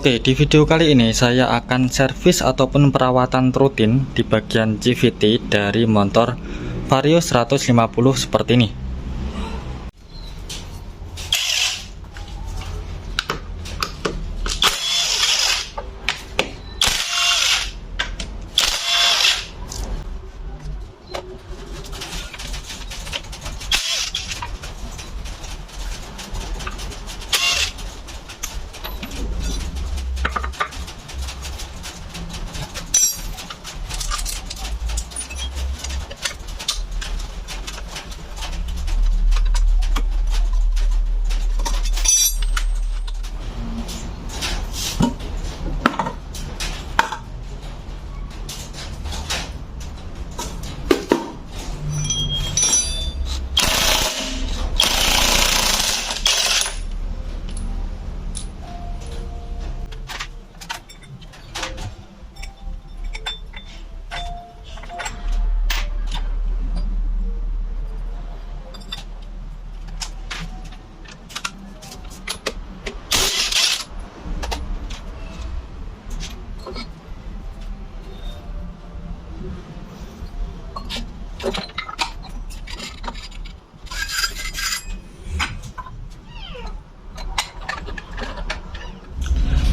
Oke, di video kali ini saya akan servis ataupun perawatan rutin di bagian CVT dari motor Vario 150 seperti ini.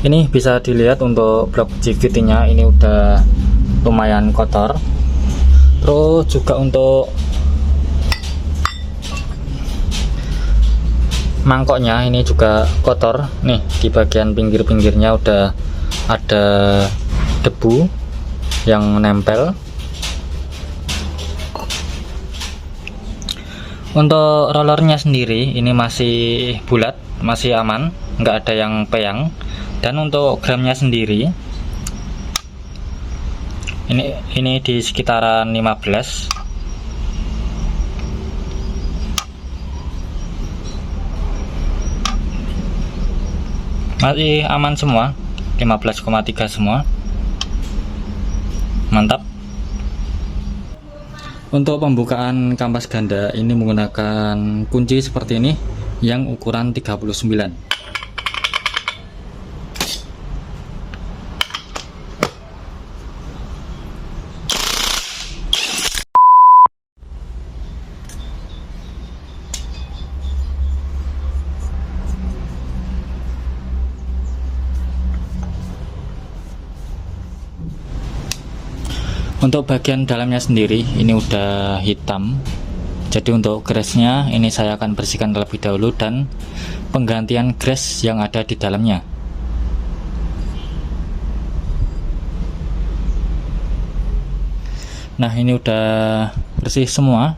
Ini bisa dilihat untuk blok CVT nya ini udah lumayan kotor. Terus juga untuk mangkoknya ini juga kotor. Nih di bagian pinggir-pinggirnya udah ada debu yang nempel. Untuk rollernya sendiri ini masih bulat, masih aman, nggak ada yang peyang. Dan untuk gramnya sendiri ini di sekitaran 15. Masih aman semua, 15,3 semua. Mantap. Untuk pembukaan kampas ganda ini menggunakan kunci seperti ini yang ukuran 39. Untuk bagian dalamnya sendiri ini udah hitam. Jadi untuk grease-nya ini saya akan bersihkan terlebih dahulu dan penggantian grease yang ada di dalamnya. Nah, ini udah bersih semua.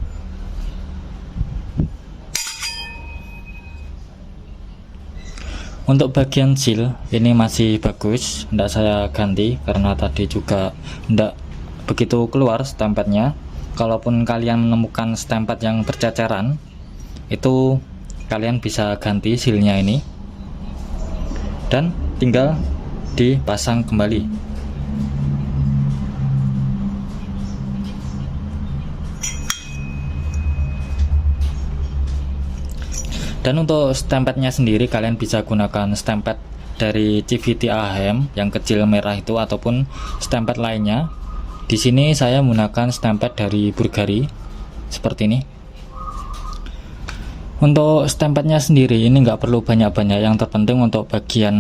Untuk bagian seal ini masih bagus, tidak saya ganti karena tadi juga tidak begitu keluar stempetnya. Kalaupun kalian menemukan stempet yang berceceran, itu kalian bisa ganti sealnya ini dan tinggal dipasang kembali. Dan untuk stempetnya sendiri kalian bisa gunakan stempet dari CVT AHM yang kecil merah itu ataupun stempet lainnya. Di sini saya menggunakan stempet dari Bulgari seperti ini. Untuk stempetnya sendiri ini nggak perlu banyak-banyak, yang terpenting untuk bagian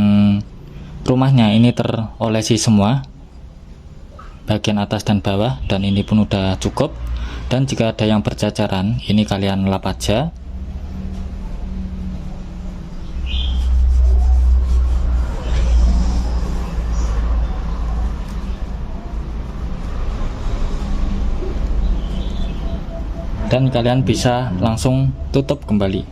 rumahnya ini terolesi semua, bagian atas dan bawah, dan ini pun udah cukup. Dan jika ada yang bercacaran ini kalian lap aja. Dan kalian bisa langsung tutup kembali.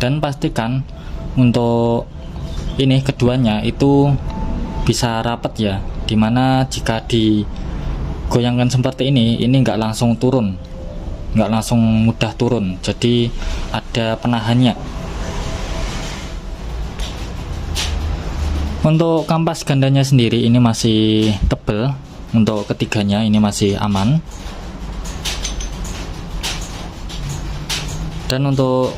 Dan pastikan untuk ini keduanya itu bisa rapat ya, dimana jika digoyangkan seperti ini nggak langsung turun, nggak langsung mudah turun, jadi ada penahannya. Untuk kampas gandanya sendiri ini masih tebal, untuk ketiganya ini masih aman. Dan untuk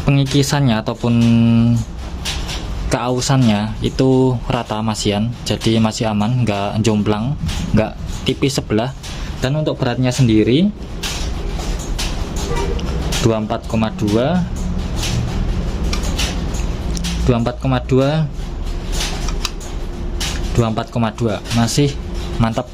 pengikisannya ataupun keausannya itu rata masian, jadi masih aman, nggak jomplang, nggak tipis sebelah. Dan untuk beratnya sendiri 24,2 masih mantap.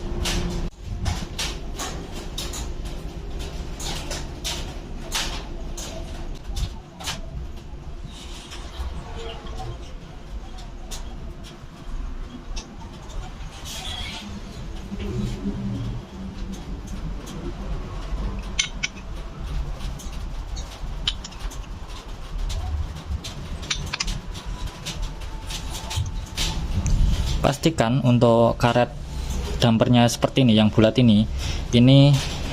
Pastikan untuk karet dampernya seperti ini, yang bulat ini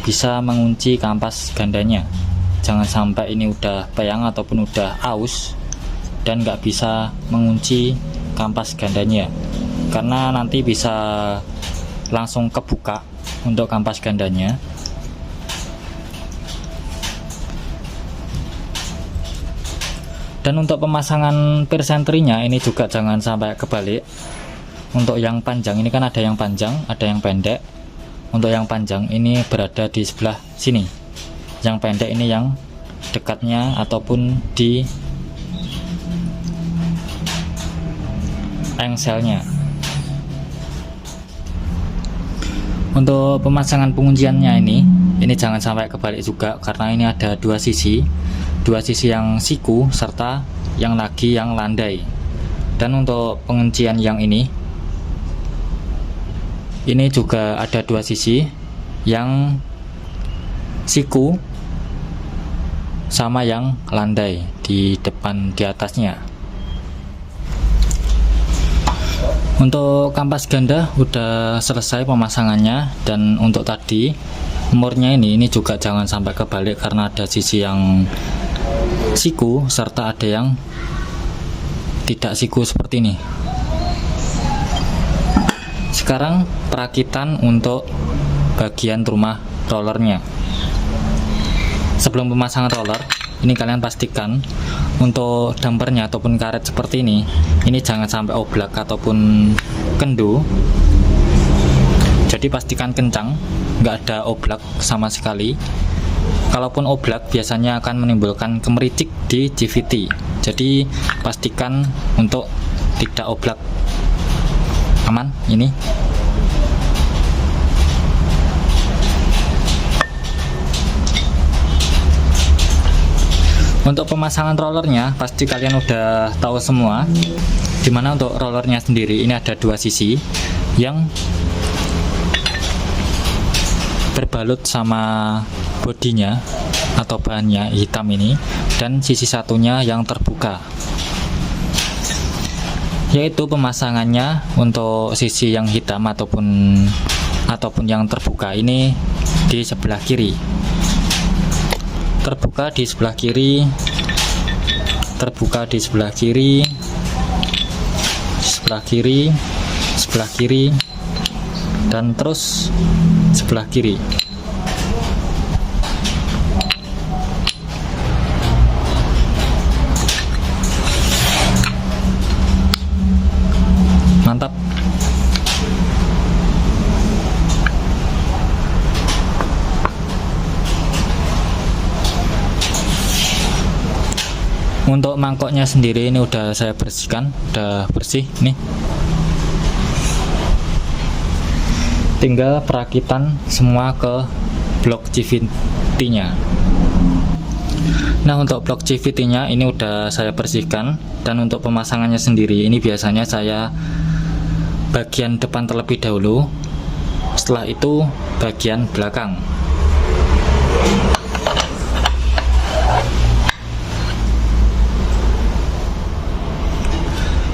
bisa mengunci kampas gandanya. Jangan sampai ini udah peyang ataupun udah aus dan nggak bisa mengunci kampas gandanya, karena nanti bisa langsung kebuka untuk kampas gandanya. Dan untuk pemasangan persentrinya ini juga jangan sampai kebalik. Untuk yang panjang ini kan ada yang panjang, ada yang pendek. Untuk yang panjang ini berada di sebelah sini. Yang pendek ini yang dekatnya ataupun di engselnya. Untuk pemasangan pengunciannya ini jangan sampai kebalik juga, karena ini ada dua sisi yang siku serta yang lagi yang landai. Dan untuk penguncian yang ini juga ada dua sisi, yang siku sama yang landai di depan di atasnya. Untuk kampas ganda udah selesai pemasangannya. Dan untuk tadi murnya ini juga jangan sampai kebalik, karena ada sisi yang siku serta ada yang tidak siku seperti ini. Sekarang perakitan untuk bagian rumah rollernya. Sebelum pemasangan roller, ini kalian pastikan untuk dampernya ataupun karet seperti ini jangan sampai oblak ataupun kendu. Jadi pastikan kencang, nggak ada oblak sama sekali. Kalaupun oblak biasanya akan menimbulkan kemericik di GVT. Jadi pastikan untuk tidak oblak. Aman ini. Untuk pemasangan rollernya pasti kalian udah tahu semua. Dimana untuk rollernya sendiri ini ada dua sisi yang berbalut sama bodinya atau bahannya hitam ini, dan sisi satunya yang terbuka. Yaitu pemasangannya untuk sisi yang hitam ataupun yang terbuka ini di sebelah kiri. Terbuka di sebelah kiri, terbuka di sebelah kiri, sebelah kiri, sebelah kiri, dan terus sebelah kiri. Mantap. Untuk mangkoknya sendiri ini udah saya bersihkan, udah bersih nih. Tinggal perakitan semua ke blok CVT-nya. Nah, untuk blok CVT-nya ini udah saya bersihkan. Dan untuk pemasangannya sendiri ini biasanya saya bagian depan terlebih dahulu, setelah itu bagian belakang.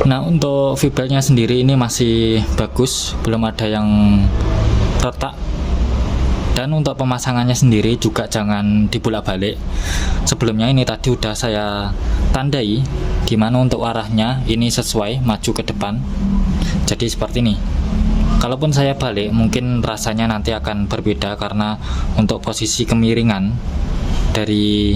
Nah, untuk fibelnya sendiri ini masih bagus, belum ada yang retak. Dan untuk pemasangannya sendiri juga jangan dibulak-balik. Sebelumnya ini tadi udah saya tandai dimana untuk arahnya ini sesuai maju ke depan. Jadi seperti ini. Kalaupun saya balik mungkin rasanya nanti akan berbeda, karena untuk posisi kemiringan dari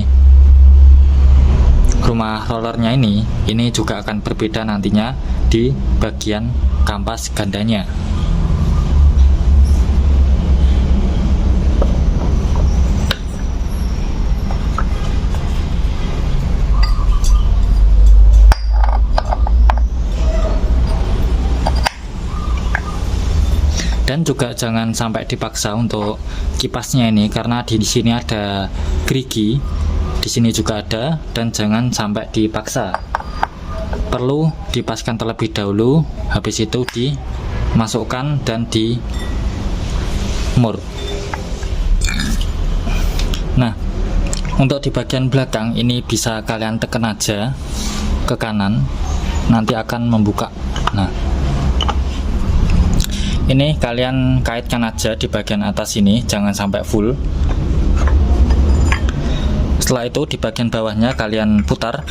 rumah rollernya ini juga akan berbeda nantinya di bagian kampas gandanya. Dan juga jangan sampai dipaksa untuk kipasnya ini, karena di sini ada gerigi, di sini juga ada, dan jangan sampai dipaksa. Perlu dipaskan terlebih dahulu, habis itu dimasukkan dan di mur. Nah, untuk di bagian belakang ini bisa kalian tekan aja ke kanan, nanti akan membuka. Nah, ini kalian kaitkan aja di bagian atas ini, jangan sampai full. Setelah itu di bagian bawahnya kalian putar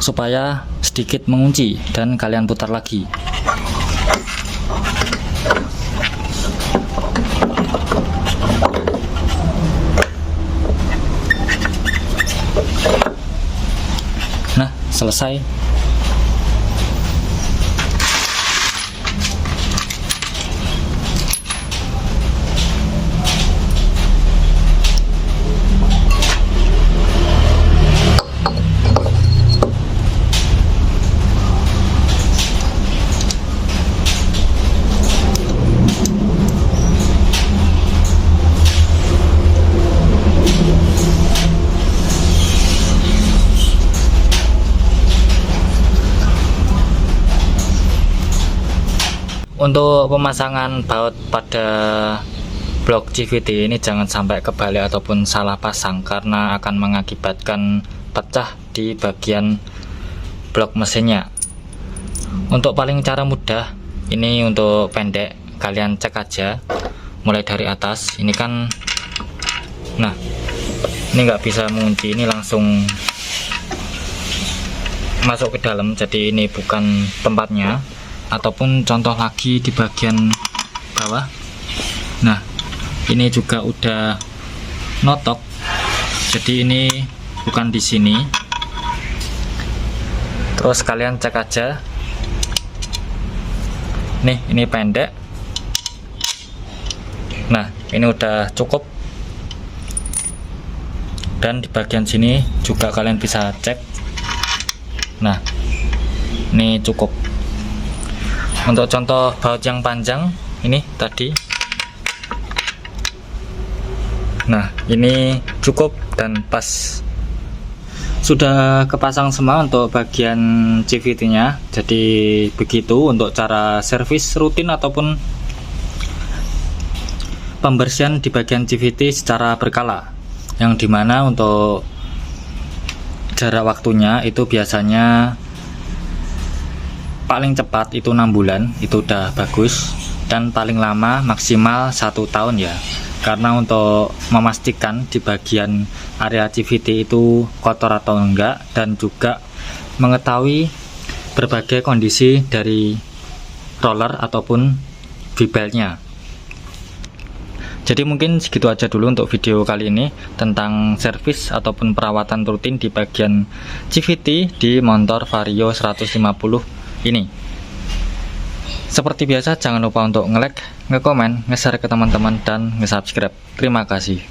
supaya sedikit mengunci, dan kalian putar lagi. Nah, selesai. Untuk pemasangan baut pada blok CVT ini jangan sampai kebalik ataupun salah pasang, karena akan mengakibatkan pecah di bagian blok mesinnya. Untuk paling cara mudah, ini untuk pendek, kalian cek aja mulai dari atas. Ini kan, nah ini nggak bisa mengunci, ini langsung masuk ke dalam, jadi ini bukan tempatnya. Ataupun contoh lagi di bagian bawah, nah ini juga udah notok, jadi ini bukan di sini. Terus kalian cek aja, nih ini pendek, nah ini udah cukup. Dan di bagian sini juga kalian bisa cek, nah ini cukup. Untuk contoh baut yang panjang ini tadi, nah ini cukup dan pas. Sudah kepasang semua untuk bagian CVT nya. Jadi begitu untuk cara servis rutin ataupun pembersihan di bagian CVT secara berkala, yang dimana untuk jarak waktunya itu biasanya paling cepat itu 6 bulan, itu udah bagus, dan paling lama maksimal 1 tahun ya, karena untuk memastikan di bagian area CVT itu kotor atau enggak, dan juga mengetahui berbagai kondisi dari roller ataupun V-beltnya. Jadi mungkin segitu aja dulu untuk video kali ini tentang servis ataupun perawatan rutin di bagian CVT di motor Vario 150 ini. Seperti biasa jangan lupa untuk nge-like, nge-komen, nge-share ke teman-teman, dan nge-subscribe. Terima kasih.